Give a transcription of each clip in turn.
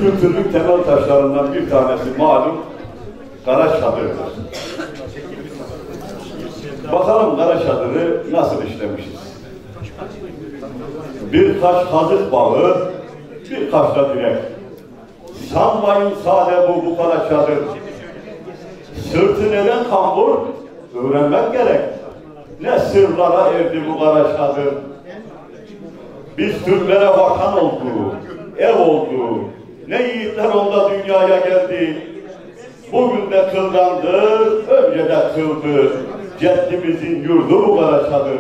kültürlük temel taşlarından bir tanesi malum Kara Çadır'dır. Bakalım Kara Çadır'ı nasıl işlemişiz? Birkaç kazık bağı, birkaç da direk. Sanmayın sade bu Kara Çadır. Sırtı neden kambur? Öğrenmek gerek. Ne sırlara erdi bu Kara Çadır. Biz Türklere vatan oldu, ev oldu. Ne yiğitler onda dünyaya geldi. Bugün de kıldandı, önce de kıldı. Ceddimizin yurdu bu Kara Çadır.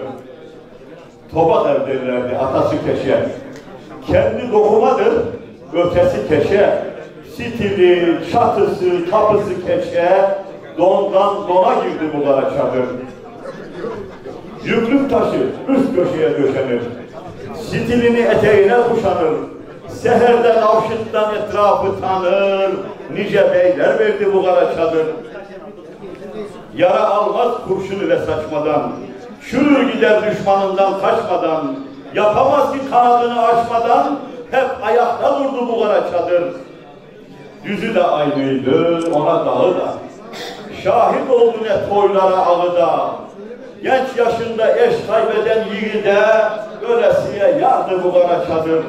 Toba derlerdi atası keşe. Kendi dokumadır, ötesi keşe. Stili, çatısı, kapısı keşe. Dondan dona girdi bu Kara Çadır. Yüklük taşı üst köşeye döşenir. Stilini eteğine kuşanır. Seherden avşıttan etrafı tanır. Nice beyler verdi bu Kara Çadır. Yara almaz kurşun ile saçmadan. Çürür gider düşmanından kaçmadan. Yapamaz ki kanadını açmadan. Hep ayakta durdu bu Kara Çadır. Yüzü de aynıydı, ona dağı da. Şahit oldu ne toylara ağıda. Genç yaşında eş kaybeden yiğide ölesiye yardı bu Kara Çadır.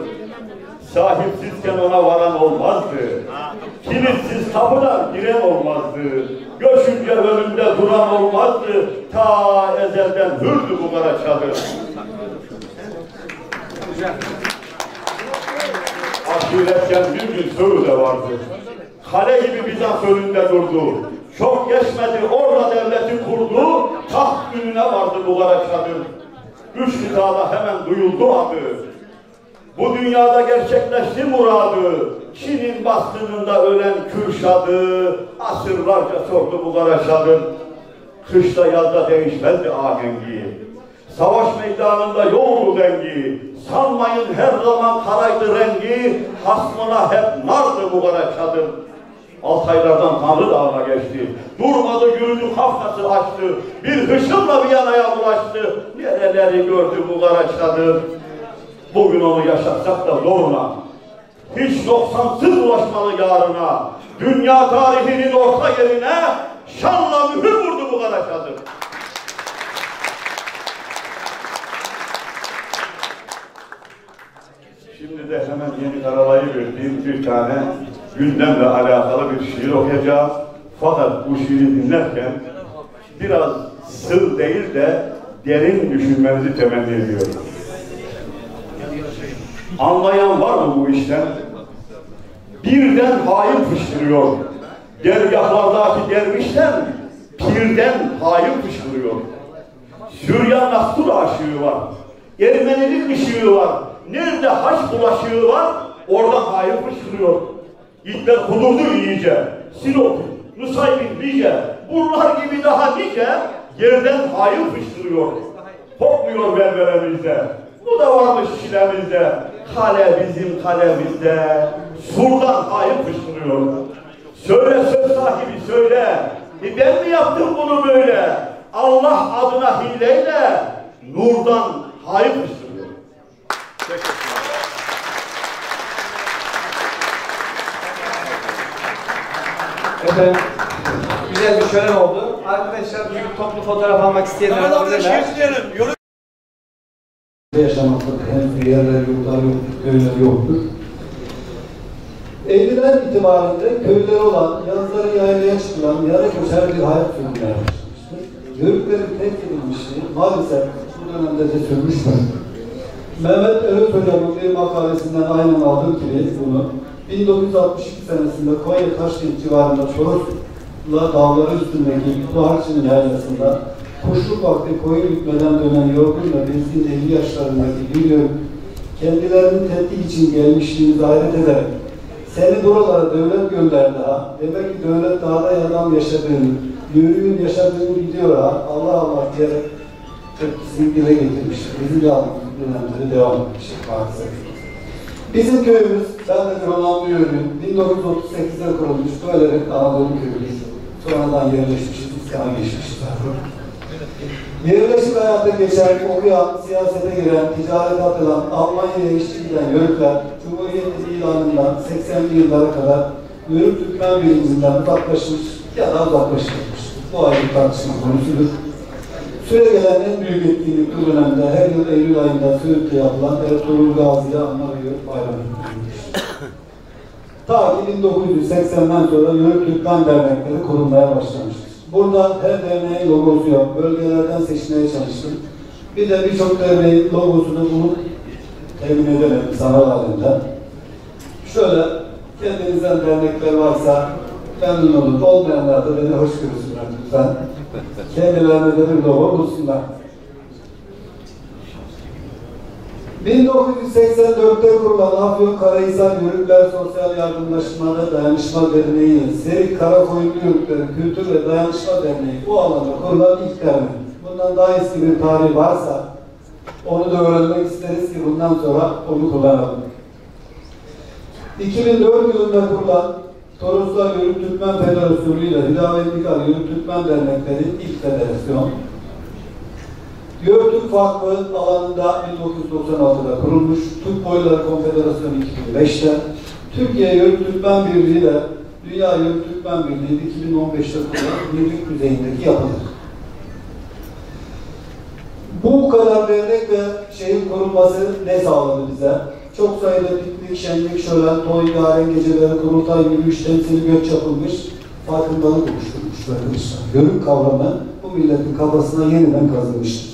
Sahipsizken ona varan olmazdı. Kilitsiz kapıdan giren olmazdı. Göçünce önünde duran olmazdı. Ta ezelden hürdü bu Kara Çadır. Aşiretten bir gün sözü de vardı. Kale gibi Bizans önünde durdu. Çok geçmedi orada devleti kurdu. Taht gününe vardı bu Kara Çadır. Üç hizada hemen duyuldu adı. Bu dünyada gerçekleşti muradı. Çin'in baskınında ölen Kürşad'ı asırlarca sordu bu Kara Çadır. Kışta yazda değişmezdi ahengi. Savaş meydanında yoğurdu dengi. Sanmayın her zaman karaydı rengi. Hasmına hep nardı bu Kara Çadır. Altaylardan Tanrı Dağı'na geçti. Durmadı yürüdü kafkası açtı. Bir hışımla Viyana'ya bulaştı. Nereleri gördü bu Kara Çadır. Bugün onu yaşatsak da zoruna. Hiç noksansız ulaşmalı yarına. Dünya tarihinin orta yerine şanla mühür vurdu bu Kara Çadır. Şimdi de hemen yeni karalayı verdiğim bir tane gündemle alakalı bir şiir okuyacağım. Fakat bu şiiri dinlerken biraz sır değil de derin düşünmenizi temenni ediyorum. Anlayan var mı bu işten? Birden hain fışkırıyor. Dergahlardaki dervişten pirden hain fışkırıyor. Süryan Nastur aşığı var. Ermenilik ışığı var. Nerede haç bulaşığı var, oradan hain fışkırıyor. İtler kudurdu iyice. Sinop, Nusaybin, Lice, bunlar gibi daha nice yerden hain fışkırıyor. Kopmuyor berberemizde. Bu da varmış çilemizde. Kale bizim kalemizde. Surdan hain fışkırıyor. Söyle söz sahibi söyle. Ben mi yaptım bunu böyle? Allah adına hileyle nurdan hain fışkırıyor. Efendim, güzel bir şölen oldu. Arkadaşlar bir toplu fotoğraf almak isteyenler olabilirler. Yaşamakta hem yerler, yurtlar yok, köyler yoktur. 50'ler itibarında köyleri olan, yazları yaylaya çıkılan, yarı köşer bir hayat sürmeye başlamıştır. Yörüklerin terk edilmişti, maalesef bu dönemde de sürmüştür. Mehmet Övüt Hocam'ın bir makalesinden aynen aldığım gibi bunu, 1962 senesinde Konya Taşkent civarında Çorum'la dağları üstündeki Kuharçın yaylasında kuşluk vakti koyun hükmeden dönen yorgun ve bezgin 50 yaşlarındaki bir yön kendilerinin tetkik için gelmişliğini hayret ederek seni buralara devlet gönderdi ha, demek ki devlet dağda adam yaşadığını, yörüğün yaşadığını biliyor ha, Allah Allah diyerek tepkisini dile getirmiştir. Bizim dönemleri devam etmiştir maalesef. Bizim köyümüz, ben de Gronanlı yörüğüm, 1938'de kurulmuş Köylerin Anadolu köyüyüz. Sonradan yerleşmişiz, İskan'a geçmişiz. Yerleşik hayatta geçen, okuyan, siyasete giren, ticarete atılan, Almanya'ya işçi giden yörükler, Cumhuriyet Sovyet ilanından 80'li yıllara kadar Yörük Türkmen biliminden uzaklaşmış ya da uzaklaştırılmıştır. Bu ayrı tartışma konusudur. Süre gelen en büyük etkinlik bu dönemde her yıl Eylül ayında Söğüt'te yapılan Ertuğrul Gazi'ye anma ve Yörük bayramı yapılmıştır. Ta ki 1980'den sonra Yörük Türkmen dernekleri kurulmaya başlamıştır. Burada her derneğin logosu yok. Bölgelerden seçmeye çalıştım. Bir de birçok derneğin logosunu bulup temin edemedim sanal halinde. Şöyle kendinizden dernekler varsa memnun olun. Olmayanlar da beni hoş görsünler lütfen. Kendilerine de bir logo bulsunlar. 1984'te kurulan Afyonkarahisar Yörükler Sosyal Yardımlaşma ve Dayanışma Derneği, Serik Karakoyunlu Yörükleri Kültür ve Dayanışma Derneği bu alanda kurulan ilk dernek. Bundan daha eski bir tarih varsa onu da öğrenmek isteriz ki bundan sonra onu kullanalım. 2004 yılında kurulan Toroslar Yörük Türkmen Federasyonu ile Hüdavendigar Yörük Türkmen Dernekleri ilk federasyon. Yörük Türk Vakfı alanında 1996'da kurulmuş, Türk Boyları Konfederasyonu 2005'te, Türkiye Yörük Türkmen Birliği ile Dünya Yörük Türkmen Birliği 2015'te kurulan birlik düzeyindeki yapıdır. Bu kadar dernek ve şeyin kurulması ne sağladı bize? Çok sayıda piknik, şenlik, şölen, toy, garen geceleri, kurultay, yürüyüş, temsili göç yapılmış, farkındalık oluşturmuştur arkadaşlar. Yörük kavramı bu milletin kafasına yeniden kazınmıştır.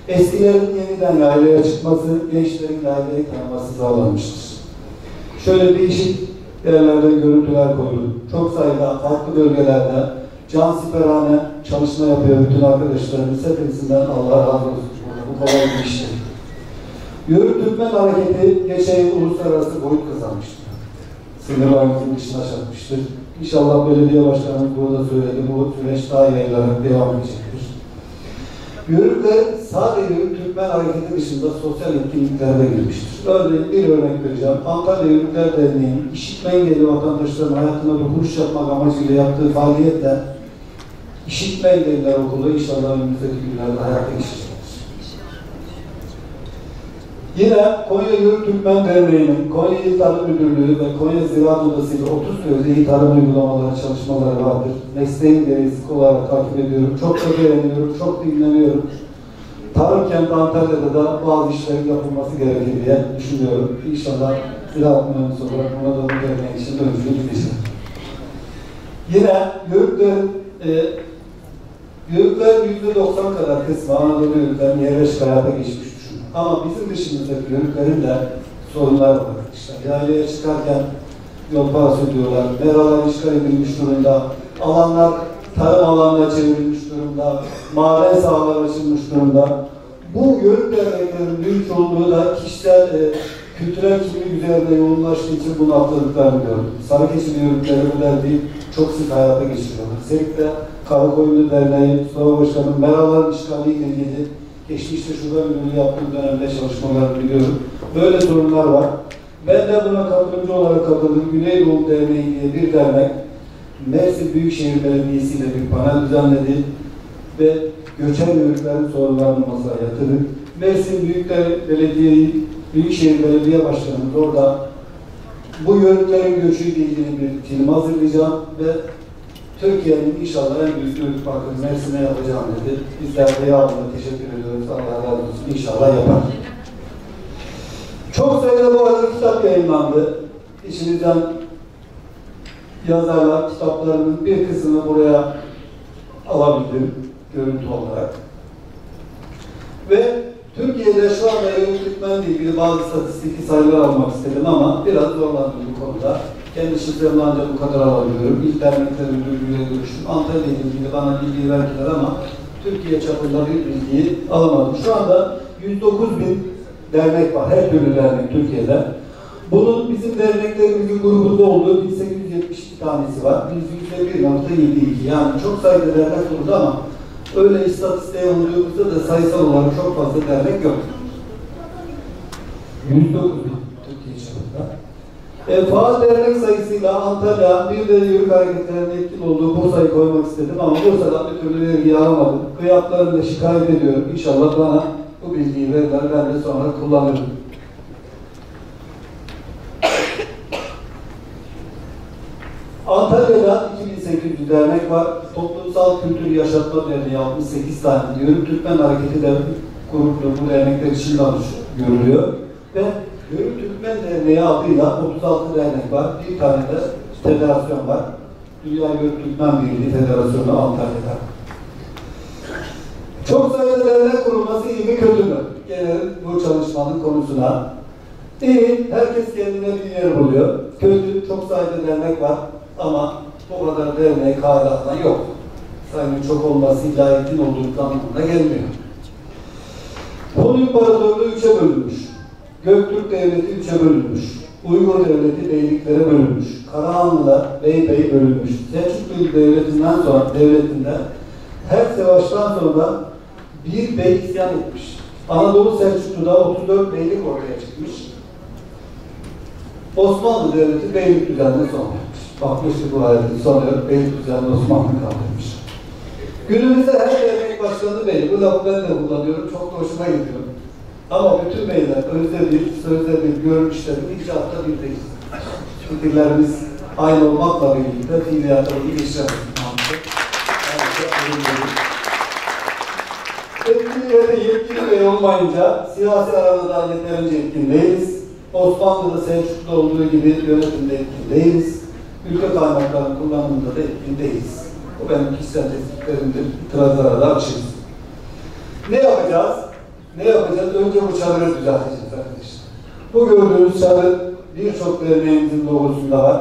Eskilerin yeniden yaylaya çıkması, gençlerin yaylayı tanıması sağlanmıştır. Şöyle değişik yerlerden görüntüler koyuldu. Çok sayıda farklı bölgelerde cansiperhane çalışma yapıyor bütün arkadaşlarımız. Hepinizden Allah razı olsun. Bu kolay bir iştir. Yörük Türkmen Hareketi geçen yıl uluslararası boyut kazanmıştır. Sınırlarımızın dışına çarpmıştır. İnşallah belediye başkanımız burada söyledi. Bu süreç daha yayılarak devam edecektir. Yörükler sadece Yörük Türkmen Hareketi dışında sosyal etkinliklerde girmiştir. Örneğin bir örnek vereceğim. Antalya Yörükler Derneği'nin işitme engelli vatandaşların hayatına dokunuş yapmak amacıyla yaptığı faaliyetle İşitme Engelliler Okulu inşallah önümüzdeki günlerde hayata geçecektir. Yine Konya Yörük Türkmen Derneği'nin Konya İl Tarım Müdürlüğü ve Konya Ziraat Odası ile 30 sözde iyi tarım uygulamaları, çalışmaları vardır. Mesleğin gereğisi olarak takip ediyorum. Çok da beğeniyorum, çok dinleniyorum. Tarım kenti Antalya'da da bazı işlerin yapılması gerekir diye düşünüyorum. İnşallah ziraat mühendisi olarak buna da bu derneğin için öncülük edeceğim. Yine Yörükler %90 kadar kısmı Anadolu Yörüklerin yerleşik hayata geçmiş. Ama bizim dışımızdaki Yörüklerin de sorunlar var. İşte yaylaya çıkarken yol parası ödüyorlar, meralar işgal edilmiş durumda, alanlar tarım alanına çevrilmiş durumda, maden sahaları açılmış durumda. Bu Yörük derneklerin büyük çoğunluğu da kişisel, kültürel kimlik üzerinde yoğunlaştığı için bunu atladıklarını gördüm. Sarıkeşili Yörükleri bu derneği çok sık hayata geçiriyorlar. Özellikle Karakoyunlu Derneği, Mustafa Başkan'ın meraların işgaliyle ilgili geçmişte şurada ürünü yaptığım dönemde çalışmalarını biliyorum. Böyle sorunlar var. Ben de buna katılımcı olarak katıldım. Güneydoğu Derneği diye bir dernek Mersin Büyükşehir Belediyesi ile bir panel düzenledi ve göçen yörüklerin sorunlarını masaya yatırdık. Mersin Büyükşehir Belediye Başkanımız orada bu yörüklerin göçüyle ilgili bir film hazırlayacağım ve Türkiye'nin inşallah en büyük yörük parkını Mersin'e yapacağım dedi. Bizler de yardımına teşekkür ediyoruz. Allah razı olsun. İnşallah yapar. Çok sayıda bu arada kitap yayınlandı. İçinizden yazarlar kitaplarının bir kısmını buraya alabildim görüntü olarak. Ve Türkiye'de şu anda Yörük Türkmen'le ilgili bazı istatistik sayılar almak istedim ama biraz zorlandım bu konuda. Kendi şifremle ancak bu kadar alabiliyorum. İlk dernekler müdürlüğüyle görüştüm. Antalya ile ilgili bana bilgi verdiler ama Türkiye çapında bir bilgiyi alamadım. Şu anda 109.000 dernek var. Her türlü dernek Türkiye'de. Bunun bizim derneklerimizin grubunda olduğu 1872 tanesi var. Biz %1.72. Yani çok sayıda dernek kurdu ama öyle istatistiğe vurduğumuzda da sayısal olarak çok fazla dernek yok. 109.000 Türkiye çapında. Faal dernek sayısıyla Antalya, bir de yörük hareketlerinin etkili olduğu Bursa'yı koymak istedim ama Bursa'dan bir türlü vergi alamadım. Kıyaplarını da şikayet ediyorum. İnşallah bana bu bilgiyi verirler, ben de sonra kullanırım. Antalya'da 2800 dernek var. Toplumsal Kültür Yaşatma Derneği 68 tane. Yörük Türkmen Hareketi de kurulduğu bu dernekler için görülüyor. Ve Yörük Türkmen Derneği adıyla 36 dernek var. Bir tane de federasyon var. Dünya Yörük Türkmen Birliği Federasyonu Antalya'da. Çok sayıda dernek kurulması iyi mi kötü mü? Gelelim bu çalışmanın konusuna. İyi, herkes kendine bir yer buluyor. Kötü, çok sayıda dernek var ama bu kadar dernek hala yok. Sayının çok olması illa etkin olduğu anlamına gelmiyor. Hun İmparatorluğu 3'e bölünmüş. Göktürk Devleti 3'e bölünmüş. Uygur Devleti beyliklere bölünmüş. Karahanlılar bey bölünmüş. Selçuklu Devleti'nden sonra her savaştan sonra bir bey isyan etmiş. Anadolu Selçuklu'da 34 beylik ortaya çıkmış. Osmanlı Devleti beylik düzenine son vermiş. Bakmıştı bu hayatı sonra beylik düzenine Osmanlı kaldırmış. Günümüzde her dernek başkanı bey. Bu lafı ben de kullanıyorum. Çok da hoşuma gidiyor. Ama bütün beyler sözde bir görmüşlerin icraatta birdeyiz. Fikirlerimiz aynı olmakla birlikte fiiliyatta bir işler. Etkili ve de yetkili bey olmayınca siyasi arada yeterince etkin değiliz. Osmanlı'da Selçuklu olduğu gibi yönetimde etkin değiliz. Ülke kaynaklarının kullanımında da etkin değiliz. Bu benim kişisel tespitlerimdir. İtirazlara da açığız. Ne yapacağız? Önce bu çadırı düzelteceğiz arkadaşlar. Bu gördüğünüz çadır birçok derneğimizin logosunda var.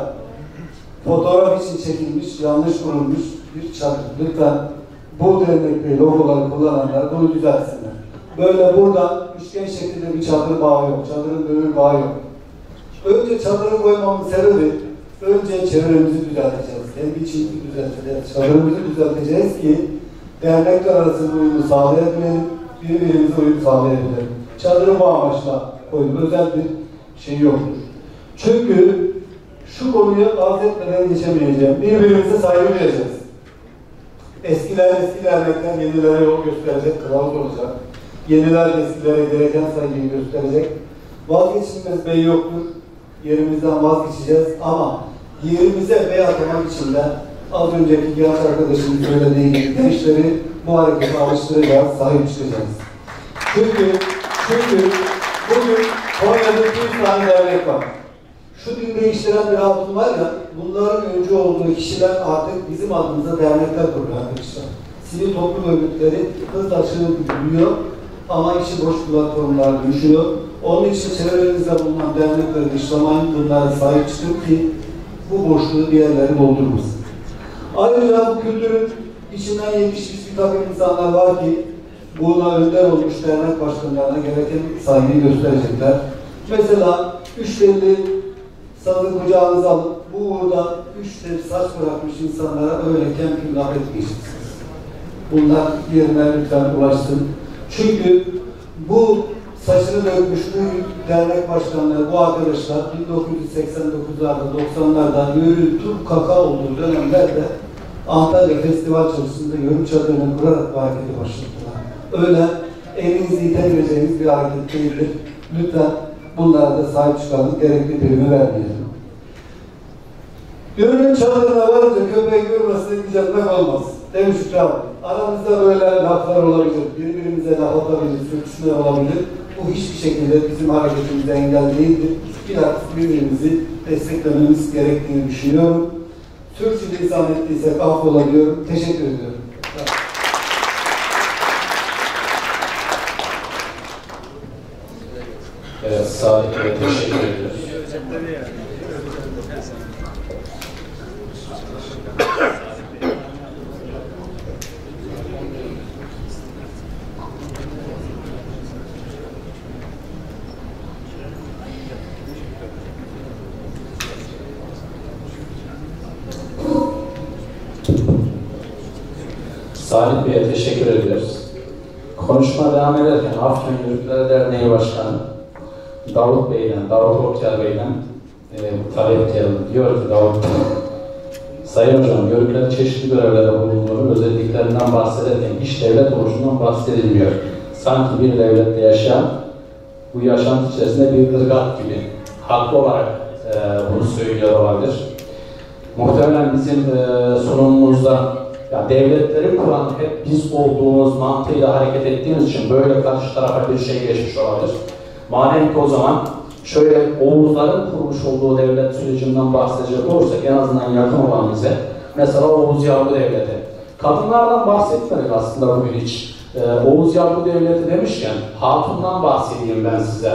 Fotoğraf için çekilmiş, yanlış kurulmuş bir çadır. Lütfen bu dernekte logoları kullananlar bunu düzeltsinler. Böyle buradan üçgen şeklinde bir çadır bağı yok. Çadırın öbür bağı yok. Önce çadırı koymamın sebebi önce çevremizi düzelteceğiz. Kendi içimizi düzelteceğiz. Çadırımızı düzelteceğiz ki dernekler arasında uyumu sağlayabilelim. Birbirimize uyum sağlayabilirim. Çadırı bu amaçla koydum. Özel bir şey yoktur. Çünkü şu konuyu arz etmeden geçemeyeceğim. Birbirimize saygı duyacağız. Eski dernekler yenilere yol gösterecek, kılavuz olacak. Yeniler eskilere gereken saygıyı gösterecek. Vazgeçilmez bey yoktur. Yerimizden vazgeçeceğiz ama yerimize bey atamak için de az önceki genç arkadaşımız söylediği gibi gençleri bu harekete alıştıracağız, sahip çıkacağız. Çünkü bugün Konya'da 200 tane dernek var. Şu din değiştiren bir hatun var ya, bunların öncü olduğu kişiler artık bizim adımıza dernekler kuruyor arkadaşlar. Sivil toplum örgütleri hızla büyüyor ama içi boş platformlar düşüyor. Onun için çevrenizde bulunan dernekleri dışlamayın, bunlara sahip çıkın ki bu boşluğu diğerleri doldurmasın. Ayrıca bu kültürün içinden yetişmiş bir takım insanlar var ki buna önder olmuş dernek başkanlarına gereken saygıyı gösterecekler. Mesela 3 telli sazı kucağınıza alıp bu uğurda 3 telli saç bırakmış insanlara öyle kemküm laf etmeyeceksiniz. Bunlar yerine lütfen ulaşsın. Çünkü bu saçını dökmüş bu dernek başkanları, bu arkadaşlar 1989'larda, 90'larda Yörük Türk Kaka olduğu dönemlerde Antalya Festival çalışmasında Yörük çadırını kurarak bu hareketi başlattılar. Öyle elinizi itebileceğiniz bir hareket değildir. Lütfen bunlara da sahip çıkalım, gerekli primi vermeyelim. Yörük'ün çadırına varınca köpeği görmesine gücenmek olmaz. Değil mi Şükrü abi? Aramızda böyle laflar olabilir, birbirimize laf atabilir, sürtüşme olabilir. Bu hiçbir şekilde bizim hareketimize engel değildir. Biraz birbirimizi desteklememiz gerektiğini düşünüyorum. Sürçülisan ettiysek affola diyorum. Teşekkür ediyorum. Evet, Salih Bey teşekkür ediyoruz. Salih Bey'e teşekkür ediyoruz. Konuşma devam ederken Afyon Yörükleri Derneği Başkanı Davut Bey'den, Davut Okyar Bey'den talep geldi. Diyor ki Davut Bey, Sayın Hocam, Yörüklerin çeşitli görevlerde bulunduğunu, özelliklerinden bahsederken hiç devlet oluşundan bahsedilmiyor. Sanki bir devlette yaşayan, bu yaşantı içerisinde bir ırgat gibi. Haklı olarak bunu söylüyor olabilir. muhtemelen bizim sunumumuzda ya devletleri kuran hep biz olduğumuz mantığıyla hareket ettiğimiz için böyle karşı tarafa bir şey geçmiş olabilir. Madem ki o zaman şöyle Oğuzların kurmuş olduğu devlet sürecinden bahsedecek olursak en azından yakın olan bize, mesela Oğuz Yavru Devleti. Kadınlardan bahsetmedik aslında bugün hiç. Oğuz Yavru Devleti demişken Hatun'dan bahsedeyim ben size.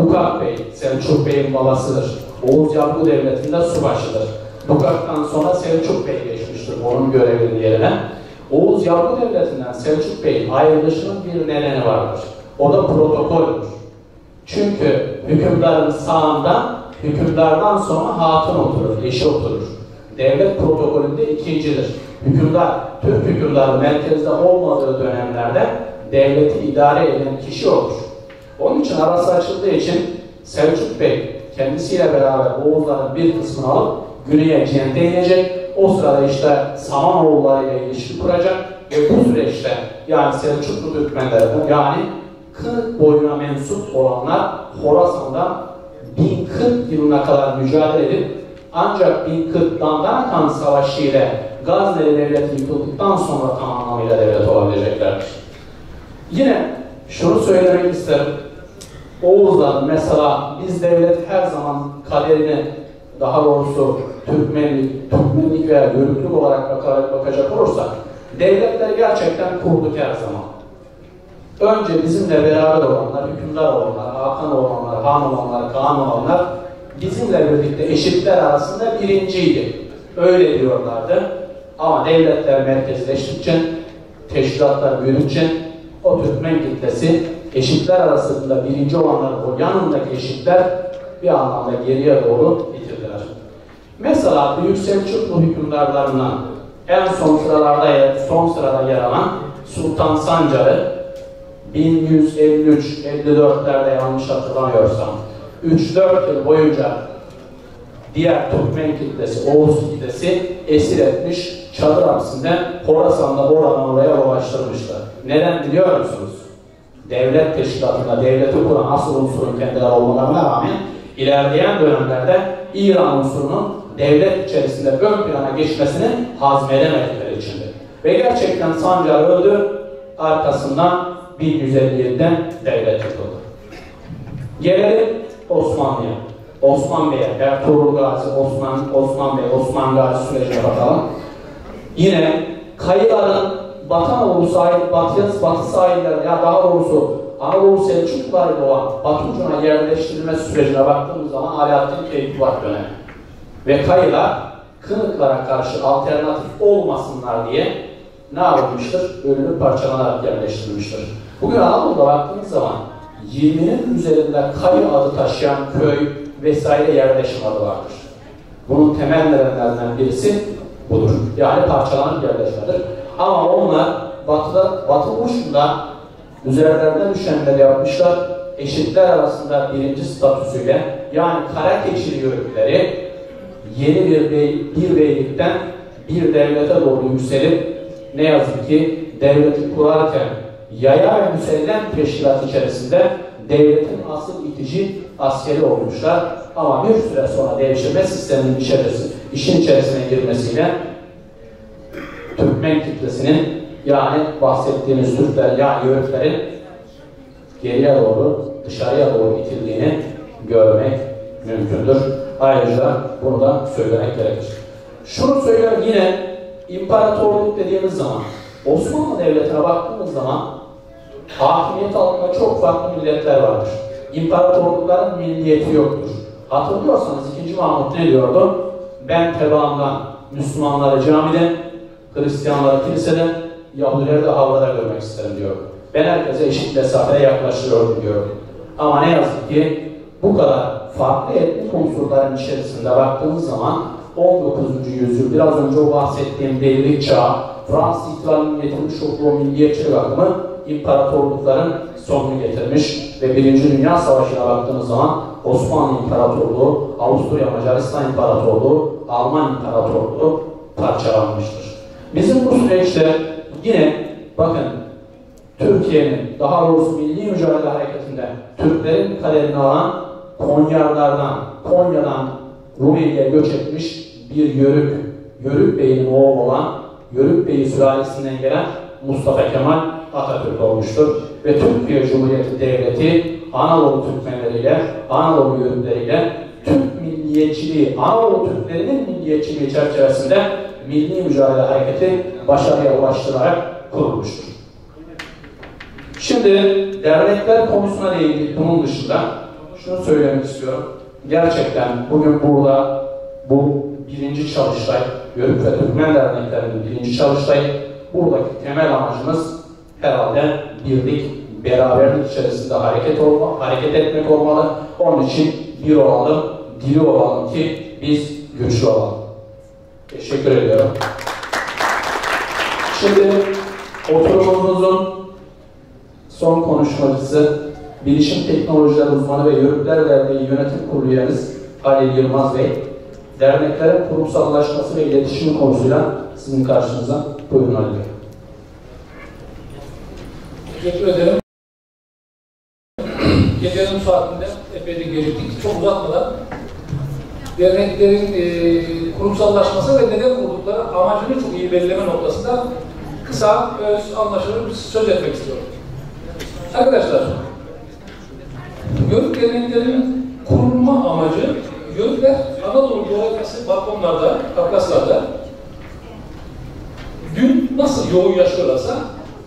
Bukak Bey, Selçuk Bey'in babasıdır. Oğuz Yavru Devleti'nde subaşıdır. Bukak'tan sonra Selçuk Bey geçmiştir onun görevinin yerine. Oğuz Yavru Devleti'nden Selçuk Bey'in ayrılışının bir nedeni vardır. O da protokoldür. Çünkü hükümdarın sağında, hükümdardan sonra hatun oturur, eşi oturur. Devlet protokolünde ikincidir. Hükümdar, Türk hükümdarı merkezde olmadığı dönemlerde devleti idare eden kişi olur. Onun için arası açıldığı için Selçuk Bey kendisiyle beraber Oğuzların bir kısmını alıp güneye Cente inecek. O sırada işte Samanoğulları ile ilişki kuracak ve bu süreçte yani Selçuklu Türkmenleri yani Kınık boyuna mensup olanlar Horasan'da 1040 yılına kadar mücadele edip ancak 1040 Dandanakan Savaşı ile Gazneli Devleti yıkıldıktan sonra tam anlamıyla devlet olabileceklerdir. Yine şunu söylemek isterim. Oğuzlar mesela biz devlet her zaman kaderini daha doğrusu Türkmenlik veya Yörüklük olarak bakacak olursak devletleri gerçekten kurduk her zaman. Önce bizimle beraber olanlar, hükümdar olanlar, hakan olanlar, han olanlar, kağan olanlar bizimle birlikte eşitler arasında birinciydi. Öyle diyorlardı. Ama devletler merkezleştikçe, teşkilatlar büyüdükçe o Türkmen kitlesi eşitler arasında birinci olanlar, o yanındaki eşitler bir anlamda geriye doğru bitirdiler. Mesela Büyük Selçuklu hükümdarlarından en son sırada yer alan Sultan Sancar'ı 1153-54'lerde yanlış hatırlamıyorsam 3-4 yıl boyunca diğer Türkmen kitlesi, Oğuz kitlesi esir etmiş, çadır hapsinde Horasan'da oradan oraya dolaştırmışlar. Neden biliyor musunuz? Devlet teşkilatında devleti kuran asıl unsurun kendileri olmalarına rağmen ilerleyen dönemlerde İran unsurunun devlet içerisinde ön plana geçmesini hazmedemedikleri içindir. Ve gerçekten Sancar öldü, arkasından 1157'den devlet yıkıldı. Gelelim Osmanlı'ya. Osman Bey'e, Ertuğrul Gazi, Osman Bey, Osman Gazi sürecine bakalım. Yine kayıların Batanoğlu sahil, Batı sahillerine ya daha doğrusu Anadolu Selçuklularıyla olan Batı ucuna yerleştirilme sürecine baktığımız zaman Alaaddin Keykubat dönemi. Ve kayılar Kınıklara karşı alternatif olmasınlar diye ne yapılmıştır? Bölünüp parçalanarak yerleştirilmiştir. Bugün Anadolu'da baktığımız zaman 20'nin üzerinde kayı adı taşıyan köy vesaire yerleşim adı vardır. Bunun temel nedenlerinden birisi budur. Yani parçalanıp yerleşmedir. Ama onlar Batı uçunda üzerlerine düşenleri yapmışlar. Eşitler arasında birinci statüsüyle yani Karakeçili yörükleri yeni bir beylikten bir devlete doğru yükselip ne yazık ki devleti kurarken yaya ve müsellem teşkilat içerisinde devletin asıl itici askeri olmuşlar. Ama bir süre sonra devşirme sisteminin işin içerisine girmesiyle Türkmen kitlesinin yani bahsettiğimiz Türkler yani Yörüklerin geriye doğru, dışarıya doğru itildiğini görmek mümkündür. Ayrıca bunu da söylemek gerekir. Şunu söylüyorum yine imparatorluk dediğimiz zaman Osmanlı Devleti'ne baktığımız zaman hakimiyet altında çok farklı milletler vardır. İmparatorlukların milliyeti yoktur. Hatırlıyorsanız 2. Mahmut ne diyordu? Ben tebaamdan Müslümanları camide, Hristiyanları kilisede, Yahudileri de havrada görmek isterim diyor. Ben herkese eşit mesafeye yaklaştırıyorum diyor. Ama ne yazık ki bu kadar farklı etnik unsurların içerisinde baktığımız zaman 19. yüzyıl biraz önce o bahsettiğim devrik çağı, Fransız ihtilalinin getirmiş olduğu milliyetçilik akımı imparatorlukların sonunu getirmiş ve 1. Dünya Savaşı'na baktığımız zaman Osmanlı İmparatorluğu, Avusturya Macaristan İmparatorluğu, Alman İmparatorluğu parçalanmıştır. Bizim bu süreçte yine bakın Türkiye'nin daha doğrusu milli mücadele hareketinde Türklerin kaderini alan Konya'dan Rumeli'ye göç etmiş bir Yörük Bey'in oğlu olan Yörük Bey sülalesinden gelen Mustafa Kemal Atatürk olmuştur. Ve Türkiye Cumhuriyeti Devleti Anadolu Türkmenleriyle, Anadolu Yörükleriyle Türk milliyetçiliği, Anadolu Türklerinin milliyetçiliği çerçevesinde milli mücadele hareketi başarıya ulaştırarak kurulmuştur. Şimdi dernekler konusuna değindik. Bunun dışında şunu söylemek istiyorum. Gerçekten bugün burada bu birinci çalıştay, Yörük ve Türkmen derneklerinin birinci çalıştayı, buradaki temel amacımız herhalde birlik, beraberlik içerisinde hareket etmek olmalı. Onun için bir olalım, diri olalım ki biz güçlü olalım. Teşekkür ediyorum. Şimdi oturumumuzun son konuşmacısı, Bilişim Teknolojiler Uzmanı ve Yörükler Derneği Yönetim Kurulu üyemiz Halil Yılmaz Bey, derneklerin kurumsallaşması ve iletişimi konusuyla sizin karşınıza. Buyurun Halil Bey. Teşekkür ederim. Gecenin saatinde epey de geciktik. Çok uzatmadan derneklerin kurumsallaşması ve neden kurdukları amacını çok iyi belirleme noktasında kısa, öz, anlaşılır bir söz etmek istiyorum. Arkadaşlar, Yörük derneklerinin kurulma amacı, Yörükler Anadolu coğrafyası balkonlarda, Kafkaslar'da dün nasıl yoğun yaşıyorlarsa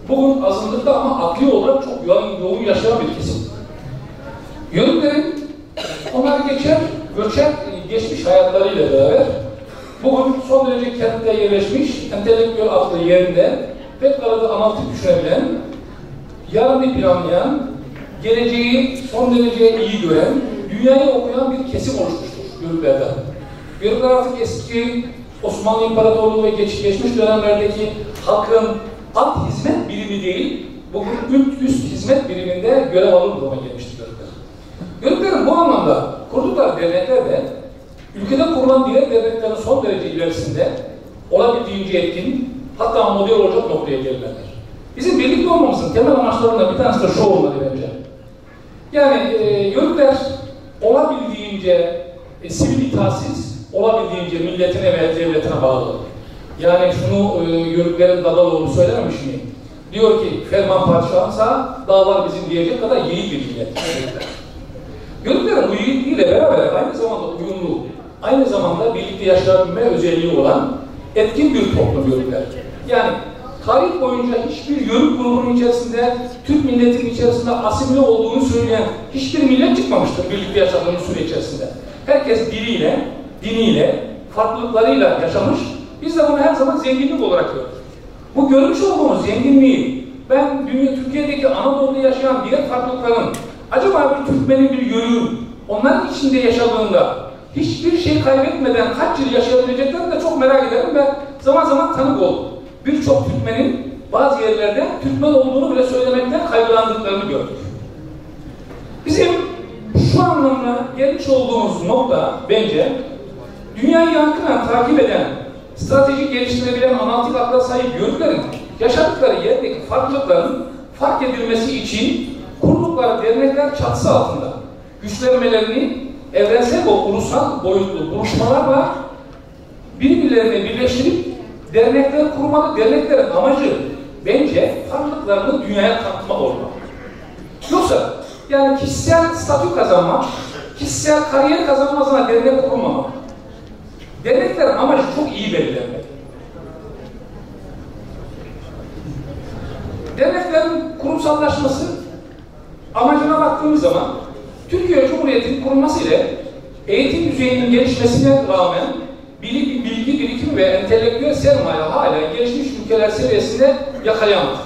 bugün azınlıkta ama akli olarak çok yoğun yaşayan bir kesim. Yörüklerin onlar geçer, göçer, geçmiş hayatlarıyla beraber bugün son derece kentte yerleşmiş, entelektüel aklı yerinde, pek arada analitik düşünebilen, yarını planlayan, geleceği son derece iyi gören, dünyayı okuyan bir kesim oluşmuştur Yörüklerden. Yörükler artık eski Osmanlı İmparatorluğu ve geçmiş dönemlerdeki halkın alt hizmet birimi değil, bugün üst hizmet biriminde görev alır duruma gelmiştir Yörükler. Yörüklerin bu anlamda kurdukları dernekler de ülkede kurulan diğer derneklerin son derece ilerisinde olabildiğince etkin, hatta model olacak noktaya gelirler. Bizim birlikte olmamızın temel amaçlarından bir tanesi de şu olmalı bence. Yani Yörükler olabildiğince sivil itaatsiz, olabildiğince milletine ve devletine bağlı. Yani şunu Yörüklerin Dadaloğlu söylememiş mi? Diyor ki, ferman padişahınsa dağlar bizim diyecek kadar yiğit bir millet. Yörüklerin bu yiğitliğiyle beraber aynı zamanda uyumlu, aynı zamanda birlikte yaşayabilme özelliği olan etkin bir toplum Yörükler. Yani tarih boyunca hiçbir Yörük grubunun içerisinde, Türk milletinin içerisinde asimile olduğunu söyleyen hiçbir millet çıkmamıştır birlikte yaşadığımız süre içerisinde. Herkes diliyle, diniyle, farklılıklarıyla yaşamış. Biz de bunu her zaman zenginlik olarak gördük. Bu görmüş olduğumuz zenginliği ben Türkiye'deki Anadolu'da yaşayan diğer farklılıkların acaba bir Türkmenin bir Yörüğün onların içinde yaşadığında hiçbir şey kaybetmeden kaç yıl yaşayabileceklerini de çok merak ederim ve zaman zaman tanık oldum. Birçok Türkmenin bazı yerlerde Türkmen olduğunu bile söylemekten kaygılandıklarını gördük. Bizim şu anlamda gelmiş olduğumuz nokta bence dünyayı yakından takip eden, stratejik geliştirebilen analitik akla sahip Yörüklerin yaşadıkları yerdeki farklılıkların fark edilmesi için kurdukları dernekler çatısı altında güçlenmelerini evrensel ve ulusal boyutlu buluşmalarla birbirlerine birleştirip dernekler kurmalı. Derneklerin amacı bence farklılıklarını dünyaya tanıtmak olmalı. Yoksa yani kişisel statü kazanmak, kişisel kariyer kazanmak adına dernek kurmamak. Derneklerin amacı çok iyi belirlenmeli. Derneklerin kurumsallaşması amacına baktığımız zaman Türkiye Cumhuriyeti'nin kurulması ile eğitim düzeyinin gelişmesine rağmen bilgi birikimi ve entelektüel sermaye hala gelişmiş ülkeler seviyesinde yakalayamadı.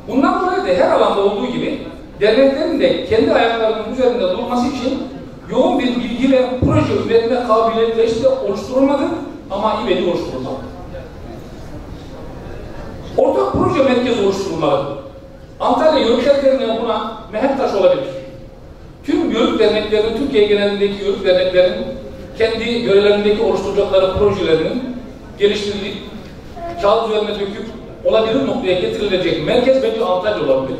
Bundan dolayı da her alanda olduğu gibi derneklerin de kendi ayaklarının üzerinde durması için yoğun bir bilgi ve proje üretme kabiliyetleri işte oluşturulmadı ama ivedi oluşturulmadı. Ortak proje merkezi oluşturulmalı. Antalya Yörük Derneği buna mihenk taşı olabilir. Tüm Yörük derneklerinin, Türkiye genelindeki Yörük derneklerinin kendi yörelerindeki oluşturacakları projelerinin geliştirilip, kağıt üzerine döküp olabilir noktaya getirilecek merkez bence Antalya olabilir.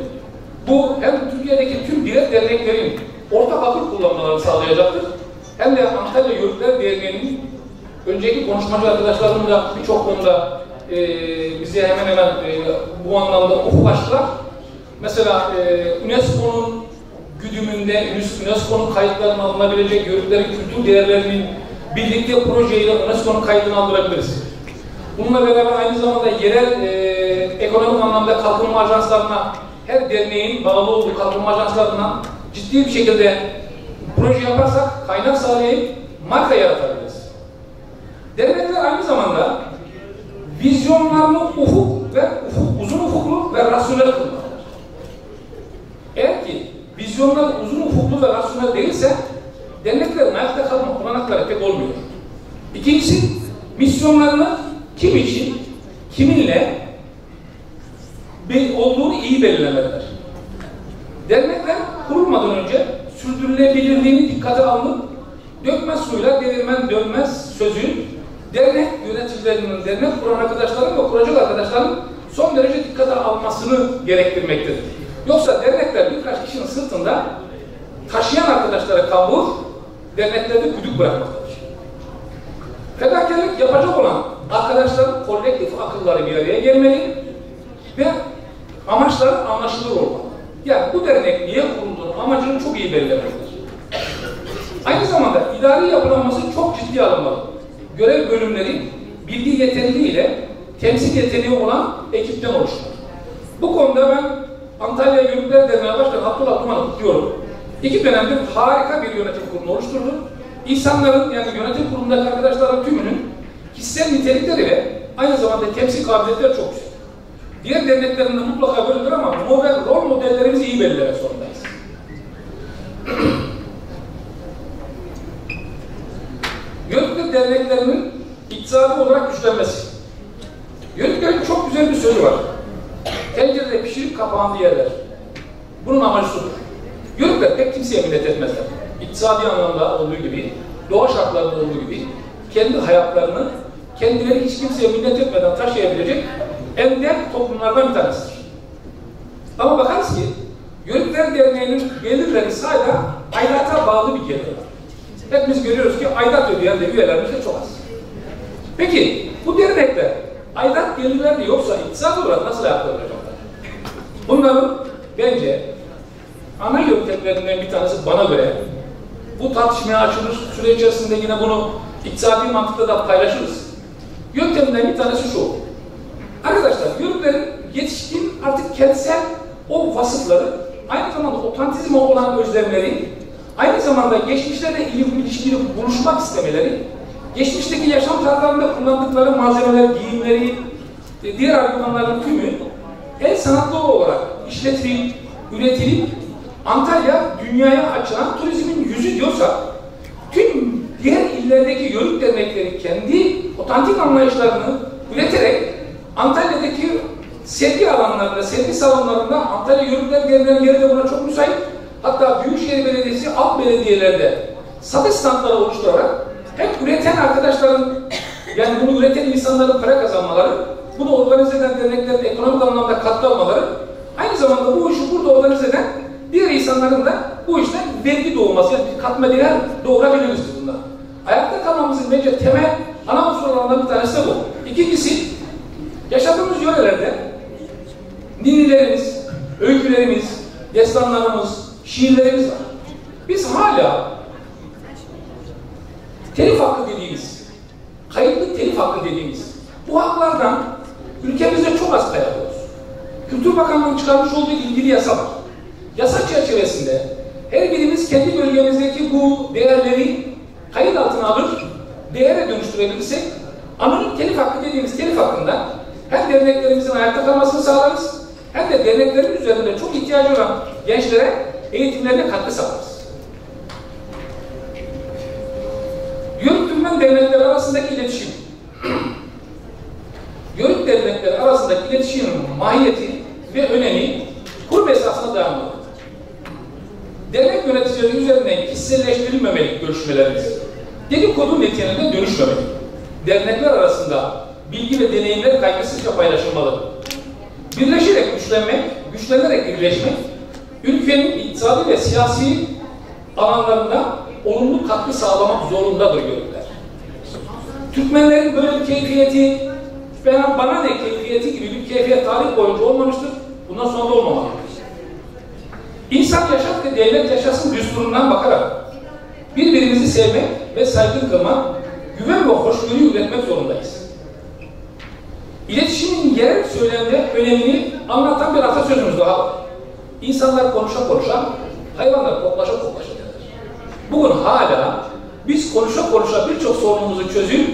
Bu hem Türkiye'deki tüm diğer derneklerin ortak akıl kullanmalarını sağlayacaktır, hem de Antalya Yörükler Derneği'nin önceki konuşmacı arkadaşlarım da birçok konuda bize hemen hemen bu anlamda ufuklaştılar. Mesela UNESCO'nun güdümünde, UNESCO'nun kayıtlarına alınabilecek yörüklerin kültür değerlerinin birlikte projeyle UNESCO'nun kaydını aldırabiliriz. Bununla beraber aynı zamanda yerel ekonomik anlamda kalkınma ajanslarına, her derneğin bağlı olduğu kalkınma ajanslarına ciddi bir şekilde proje yaparsak kaynak sağlayıp marka yaratabiliriz. Dernekler aynı zamanda vizyonlarını uzun ufuklu ve rasyonel kılmalıdır. Eğer ki vizyonları uzun ufuklu ve rasyonel değilse derneklerin ayakta kalma olanakları pek olmuyor. İkincisi, misyonlarını kim için, kiminle olduğunu iyi belirlemelidir. Dernekler kurulmadan önce sürdürülebilirliğini dikkate alınıp dökmez suyla değirmen dönmez sözü dernek yöneticilerinin, dernek kuran arkadaşların ve kuracak arkadaşların son derece dikkate almasını gerektirmektedir. Yoksa dernekler birkaç kişinin sırtında taşıyan arkadaşlara kambur, derneklerde güdük bırakmaktadır. Fedakarlık yapacak olan arkadaşların kolektif akılları bir araya gelmeli ve amaçları anlaşılır olmalı. Yani bu dernek niye kurulduğunu, amacını çok iyi belirlemelidir. Aynı zamanda idari yapılanması çok ciddi alınmalı. Görev bölümleri bilgi yeterliliği ile temsil yeteneği olan ekipten oluşur. Bu konuda ben Antalya Yörükler Derneği Başkanı Abdullah Duman'ı kutluyorum. 2 dönemdir harika bir yönetim kurulu oluşturdu. İnsanların, yani yönetim kurulundaki arkadaşların tümünün kişisel nitelikleri ve aynı zamanda temsil kabiliyetleri çok güzel. Diğer derneklerinde mutlaka böyledir ama rol modellerimizi iyi belirlemek zorundayız. Yörükler derneklerinin iktisadi olarak güçlenmesi. Yörüklerin çok güzel bir sözü var. Tencerede pişirip kapağını yerler. Bunun amacı şudur. Yörükler pek kimseye minnet etmezler. İktisadi anlamda olduğu gibi, doğa şartlarında olduğu gibi kendi hayatlarını kendileri hiç kimseye minnet etmeden taşıyabilecek ender toplumlardan bir tanesidir. Ama bakarız ki Yörükler Derneği'nin gelirleri sadece aidata bağlı bir gelir var. Hepimiz görüyoruz ki aidat ödeyen de üyelerimiz de çok az. Peki bu dernekler aidat gelirleri de yoksa iktisat olarak nasıl ayakta duracaklar? Bunların bence ana yöntemlerinden bir tanesi bana göre, bu tartışmaya açılır, süre içerisinde yine bunu iktisadi mantıkta da paylaşırız. Yöntemden bir tanesi şu. Arkadaşlar, yörüklerin yetişkin artık kentsel o vasıfları, aynı zamanda otantizme olan özlemleri, aynı zamanda geçmişlerle ilişkili buluşmak istemeleri, geçmişteki yaşam tarzlarında kullandıkları malzemeler, giyimleri, diğer argümanların tümü el sanatları olarak işletilip, üretilip Antalya dünyaya açılan turizmin yüzü diyorsa, tüm diğer illerdeki yörük dernekleri kendi otantik anlayışlarını üreterek Antalya'daki sergi alanlarında, sergi salonlarında Antalya Yörükler Derneği'nin yeri de buna çok müsait. Hatta Büyükşehir Belediyesi alt belediyelerde satış standları oluşturarak hem üreten arkadaşların, yani bunu üreten insanların para kazanmaları, bunu organize eden derneklerin ekonomik anlamda katkı almaları, aynı zamanda bu işi burada organize eden diğer insanların da bu işten vergi doğması, yani bir katma değer doğurabiliriz bundan. Ayakta kalmamızın bence temel ana unsurlarından bir tanesi de bu. İkincisi, yaşadığımız yörelerde ninnilerimiz, öykülerimiz, destanlarımız, şiirlerimiz var. Biz hala telif hakkı dediğimiz, kayıtlı telif hakkı dediğimiz bu haklardan ülkemizde çok az payalıyoruz. Kültür Bakanlığı'nın çıkarmış olduğu ilgili yasa var. Yasa çerçevesinde her birimiz kendi bölgemizdeki bu değerleri kayıt altına alır, değere dönüştürebilirsek anonim telif hakkı dediğimiz telif hakkında hem derneklerimizin ayakta kalmasını sağlarız, hem de derneklerin üzerinde çok ihtiyacı olan gençlere eğitimlerine katkı sağlarız. Yörük Türkmen dernekleri arasındaki iletişim. Yörük dernekleri arasındaki iletişimin mahiyeti ve önemi kurb esasına dayanmalı. Dernek yöneticileri üzerinden kişiselleştirilmemeli görüşmelerimiz. Dedikodu niteliğine dönüşmemeli. Dernekler arasında bilgi ve deneyimler kaygısızca paylaşılmalı. Birleşerek güçlenmek, güçlenerek birleşmek, ülkenin iktisadi ve siyasi alanlarında olumlu katkı sağlamak zorundadır yörükler. Türkmenlerin böyle bir keyfiyeti, bana ne keyfiyeti gibi bir keyfiyet tarih boyunca olmamıştır. Bundan sonra da olmamalıdır. İnsan yaşar ve devlet yaşasın düsturundan bakarak birbirimizi sevmek ve saygı kılmak, güven ve hoşgörü üretmek zorundayız. İletişimin yerel söylemde önemini anlatan bir atasözümüz daha var. İnsanlar konuşa konuşa, hayvanlar koklaşa koklaşa derler. Bugün hala biz konuşa konuşa birçok sorunumuzu çözüp,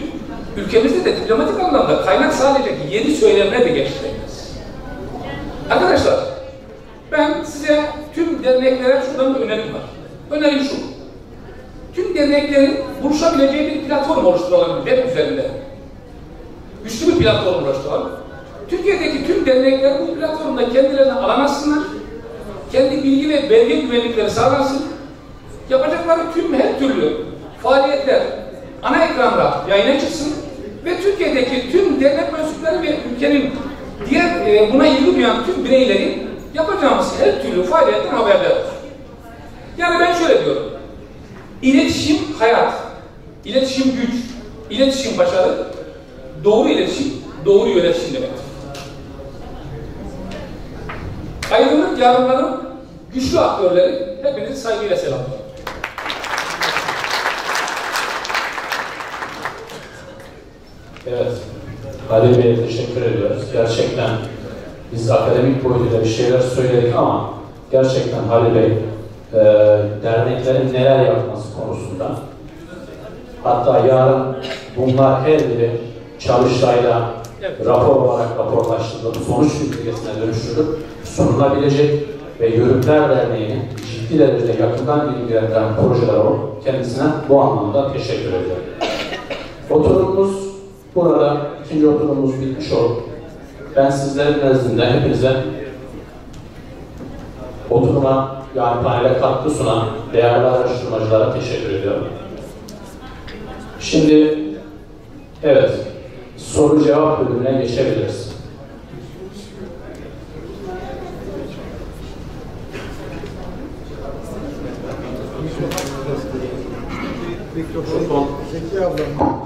ülkemizde de diplomatik anlamda kaynak sağlayacak yeni söylemler de geliştireceğiz. Arkadaşlar, ben size tüm derneklere şuradan bir önerim var. Önerim şu. Tüm derneklerin buluşabileceği bir platform oluşturalım web üzerinde. Güçlü bir platform oluşturalım. Türkiye'deki tüm dernekler bu platformda kendilerine alan açsınlar. Kendi bilgi ve belge güvenlikleri sağlansın. Yapacakları tüm her türlü faaliyetler ana ekranda yayına çıksın ve Türkiye'deki tüm dernek mensupları ve ülkenin diğer buna ilgi duyan tüm bireylerin yapacağımız her türlü faaliyetten haberdar olsun. Yani ben şöyle diyorum. İletişim hayat, iletişim güç, iletişim başarı, doğru iletişim, doğru yönetişim demektir. Aydınlık yarınların güçlü aktörleri hepinizi saygıyla selamlıyorum. Evet, Halil Bey'e teşekkür ediyoruz. Gerçekten biz akademik boyutuyla bir şeyler söyledik ama gerçekten Halil Bey derneklerin neler yapması konusunda, hatta yarın bunlar her biri Çalıştay'la rapor olarak raporlaştırılıp sonuç bildirgesine dönüştürülüp sunulabilecek ve Yörükler Derneği'nin ciddi derecede yakından ilgilendiren projeler olup kendisine bu anlamda teşekkür ediyorum. Oturumumuz burada, ikinci oturumumuz bitmiş oldu. Ben sizlerin nezdinde hepinize oturuma, yani panele katkı sunan değerli araştırmacılara teşekkür ediyorum. Şimdi, evet, soru cevap bölümüne geçebiliriz. Mikrofon. Zeki ablam.